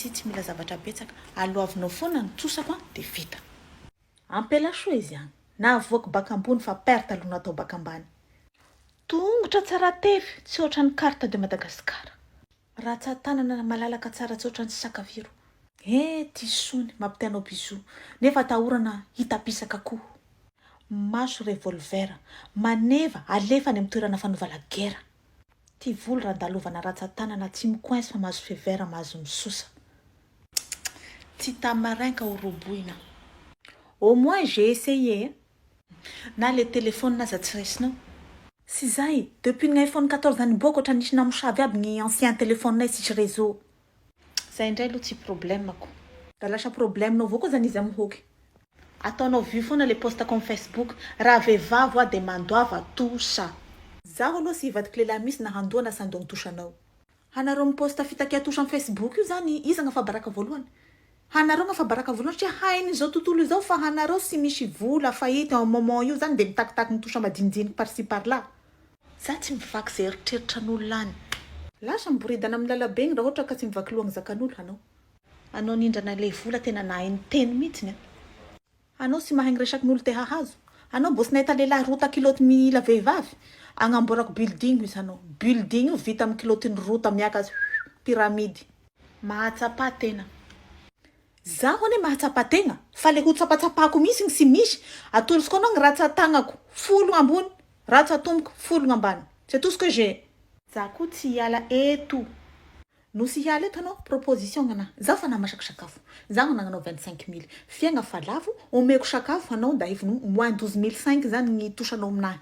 sy tsy mila zavatra betsaka aloavinao foana ny tosako dia vita. Ampela soa izy any na avoaka baka ambony fa perte aloha natao baka ambany. Tongotra tsara tefy tsy ohatry ny carte de Madagasikara. Ratsan-tanana malalaka tsara tsy ohatry ny sakaviro. Tisony mampitianao bisou nefa tahorana hitapisaka koa. Maso revolver maneva alefa any amin'ny toerana fanaovana gera. Ty volo raha andalovana ratsan-tanana tsy mikoince fa mahazo fevera mahazo misosa. Tsy tamarinka ho roboina. Au moins j'ai essayé. Na le téléphone naza tsy raisinao. Si zay, depuis ny iPhone 14 any boko ohatran nisy namosavy aby ny ancien téléphone nay sisy réseau. Zay indray aloha tsy problème ako. Da lasa problème nao avao koa zany izy amihoky. Ataonao view foana le postako amin'ny Facebook, raha vehivavy dia mandoava tosa. Zaho aloha sy hivadika lehilahy misy na handoa na sandoa ny tosanao. Hanareo miposta fitakia tosa amin'ny Facebook io zany, iza gna fabaraka voalohany? Hanareo gna fabaraka voalohany satria hainy izao tontolo izao fa hanareo sy misy vola fahita au moment io zany dia mitakitaky ny tosa madinidiniky par-ci par-là. Za tsy mivaky izay eritreritra n'olona any. Lasa miboridana amin'ny lalabe igny raha ohatra ka tsy mivaky lohan'ny zakan'olo hanao. Anao nindrana ilay vola tena nahainy teny mihitsiny. Anao sy mahay resaky n'olo te hahazo. Anao mbô sy nahita lehilahy rota kiloty mila vehivavy. Agnamboarako building izy anao. Building io vita amin'ny kiloty ny rota miaka piramidy. Mahatsapa tena. Zaho ane mahatsapa tena. Fa le ho tsapatsapako misy sy misy. Atolosiko anao ny ratsan-tagnako. Folo ambony, ratsan-tomboko, folo ambany. C'est tout ce que j'ai. Za koa tsy hiala eto. No sy hiala eto anao, proposition ngana. Zaho fa namasaky sakafo. Zaho nagnanao 25 000. Fiaigna fa lavo, omeko sakafo anao da hivino moins 12 500 zany ny tosanao aminahy.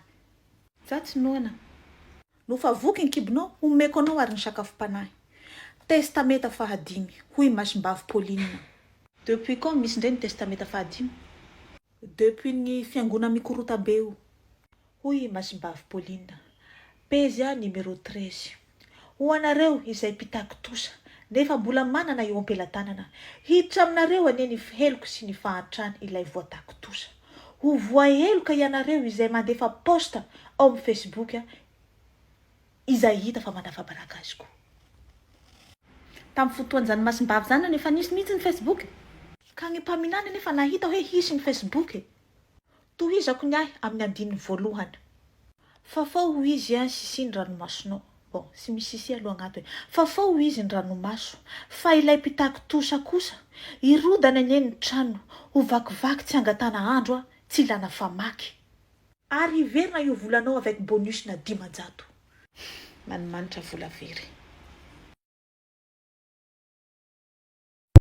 Za tsy noana. No fa voky ny kibinao, omeko anao ary ny sakafo panahy. Testameta fahadimy. Hoy Masimbavy Pauline. Depuis quand misy ndray ny testameta fahadimy? Depuis ny fiangona mikorota be io. Hoy Masimbavy Pauline. Pezia numéro 13. Ho anareo izay mpitaky tosa, nefa mbola manana eo am-pelatanana. Hiditra aminareo ane ny fiheloko sy ny fahantrany ilay voataky tosa. Ho voaheloka ianareo izay mandefa posta ao amin'ny Facebook izay hita fa mandafabaraka azy koa. Tamin'ny fotoan'izany Masimbavy zany nefa nisy mihitsy ny Facebook. Ka ny mpaminany nefa nahita hoe hisy ny Facebook. Tohizako ny ahy amin'ny andininy voalohany. Fafao ho izy sisiny ranomasonao. Bon, sy misy sisi aloha agnato hoe. Fafao ho izy ny ranomaso. Fa ilay mpitaky tosa kosa. Irodana ane ny trano. Ho vakivaky tsy angatana andro tsy ilana famaky. Ary iverina io volanao avec bonus na 10,000. Manimanitra vola very.